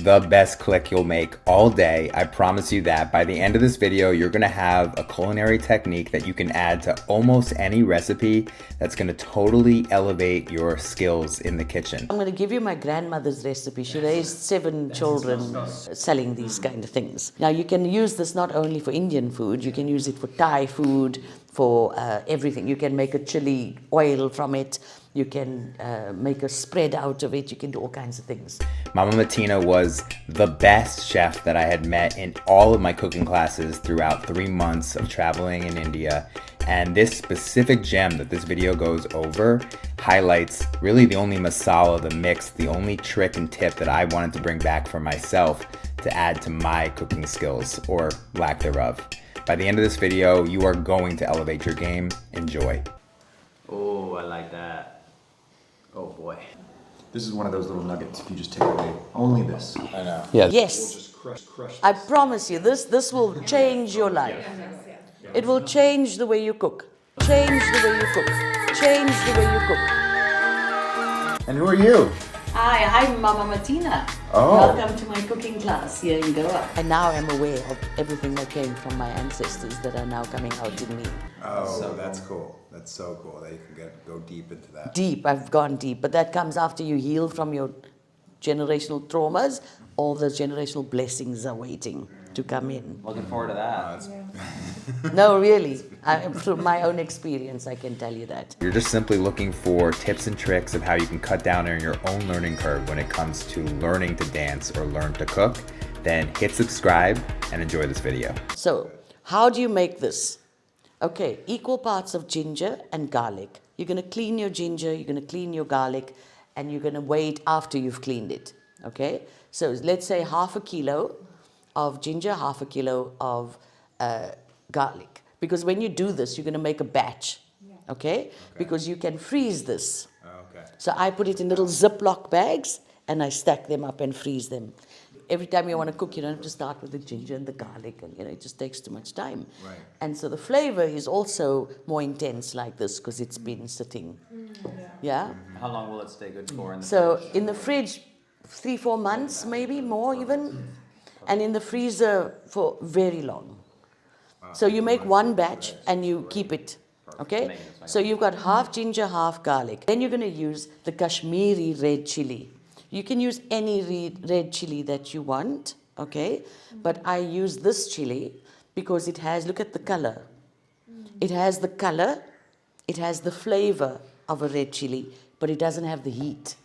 the best click you'll make all day. I promise you that. By the end of this video, you're gonna have a culinary technique that you can add to almost any recipe that's gonna totally elevate your skills in the kitchen. I'm gonna give you my grandmother's recipe. She raised 7 children selling these kind of things. Now you can use this not only for Indian food, you can use it for Thai food, for everything. You can make a chili oil from it. You can make a spread out of it. You can do all kinds of things. Mama Mateena was the best chef that I had met in all of my cooking classes throughout 3 months of traveling in India. And this specific gem that this video goes over highlights really the only masala, the mix, the only trick and tip that I wanted to bring back for myself to add to my cooking skills, or lack thereof. By the end of this video, you are going to elevate your game. Enjoy. Oh, I like that. Oh boy. This is one of those little nuggets. If you just take away only this. I know. Yes. We'll just crush I promise you, this will change your life. It will change the way you cook. Change the way you cook. Change the way you cook. And who are you? Hi, I'm Mama Mateena. Oh. Welcome to my cooking class here in Goa. And now I'm aware of everything that came from my ancestors that are now coming out in me. Oh, that's cool. That's so cool that you can go deep into that. Deep, I've gone deep. But that comes after you heal from your generational traumas. All those generational blessings are waiting to come in. Looking forward to that. No, really. Through my own experience, I can tell you that. You're just simply looking for tips and tricks of how you can cut down on your own learning curve when it comes to learning to dance or learn to cook, then hit subscribe and enjoy this video. So, how do you make this? Okay, equal parts of ginger and garlic. You're going to clean your ginger, you're going to clean your garlic, and you're going to wait after you've cleaned it. Okay? So, let's say half a kilo of ginger, half a kilo of garlic. Because when you do this, you're going to make a batch. Okay? Because you can freeze this. Okay. So I put it in little Ziploc bags and I stack them up and freeze them. Every time you want to cook, you don't have to start with the ginger and the garlic, and it just takes too much time. Right. And so the flavor is also more intense like this because it's been sitting. Yeah? How long will it stay good for in the So fridge? in the fridge, 3-4 months, maybe more even. And in the freezer for very long. So you make one batch and you keep it, okay? So you've got half ginger, half garlic. Then you're going to use the Kashmiri red chili. You can use any red chili that you want, okay? But I use this chili because it has, look at the color. It has the color, it has the flavor of a red chili, but it doesn't have the heat.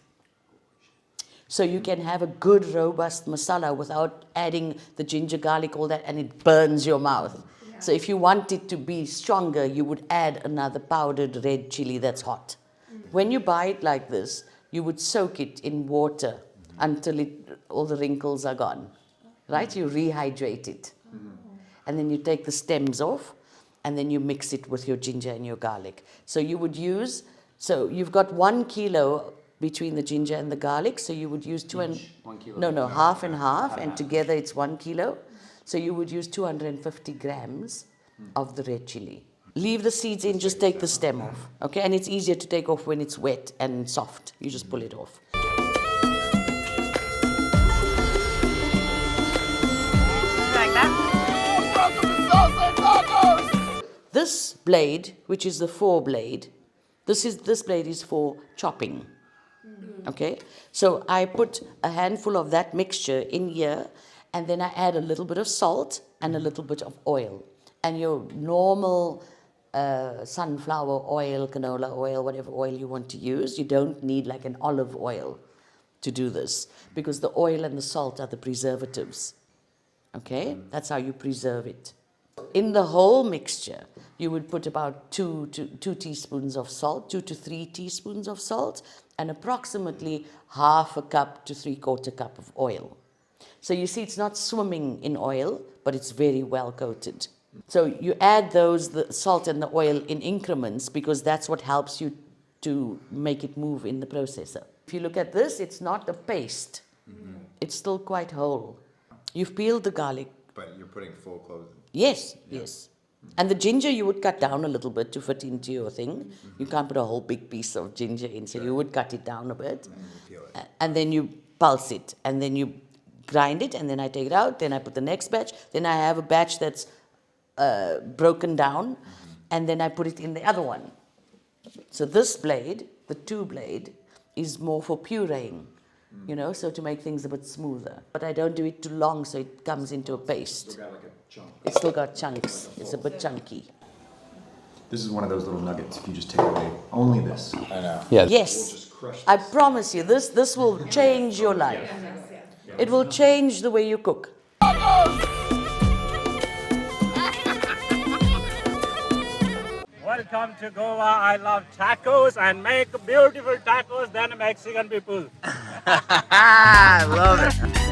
So you can have a good robust masala without adding the ginger, garlic, all that, and it burns your mouth. So if you want it to be stronger, you would add another powdered red chili that's hot. When you buy it like this, you would soak it in water until all the wrinkles are gone, right? You rehydrate it. And then you take the stems off, and then you mix it with your ginger and your garlic. So you would use, so you've got 1 kilo between the ginger and the garlic, so you would use 1 kilo. No, half and half, and together it's 1 kilo. So you would use 250 grams of the red chili. Leave the seeds in, just take the stem off, okay? And it's easier to take off when it's wet and soft. You just pull it off. Like that? This blade, which is the 4 blade, this blade is for chopping. Okay, so I put a handful of that mixture in here, and then I add a little bit of salt and a little bit of oil. And your normal sunflower oil, canola oil, whatever oil you want to use, you don't need like an olive oil to do this, because the oil and the salt are the preservatives. Okay, that's how you preserve it. In the whole mixture, you would put about 2 teaspoons of salt, 2 to 3 teaspoons of salt, and approximately half a cup to 3/4 cup of oil. So you see, it's not swimming in oil, but it's very well coated. So you add the salt and the oil in increments, because that's what helps you to make it move in the processor. If you look at this, it's not a paste. It's still quite whole. You've peeled the garlic. But you're putting full clothes in. Yes, yes. And the ginger you would cut down a little bit to fit into your thing. You can't put a whole big piece of ginger in, so you would cut it down a bit. And then you pulse it, and then you grind it, and then I take it out. Then I put the next batch. Then I have a batch that's broken down, and then I put it in the other one. So this blade, the 2 blade, is more for pureeing, you know, so to make things a bit smoother. But I don't do it too long, so it comes into a paste. It's still got chunks. It's a bit chunky. This is one of those little nuggets. If you just take away only this, I know. Yes, I promise you, this will change your life. It will change the way you cook. Welcome to Goa. I love tacos and make beautiful tacos than Mexican people. I love it.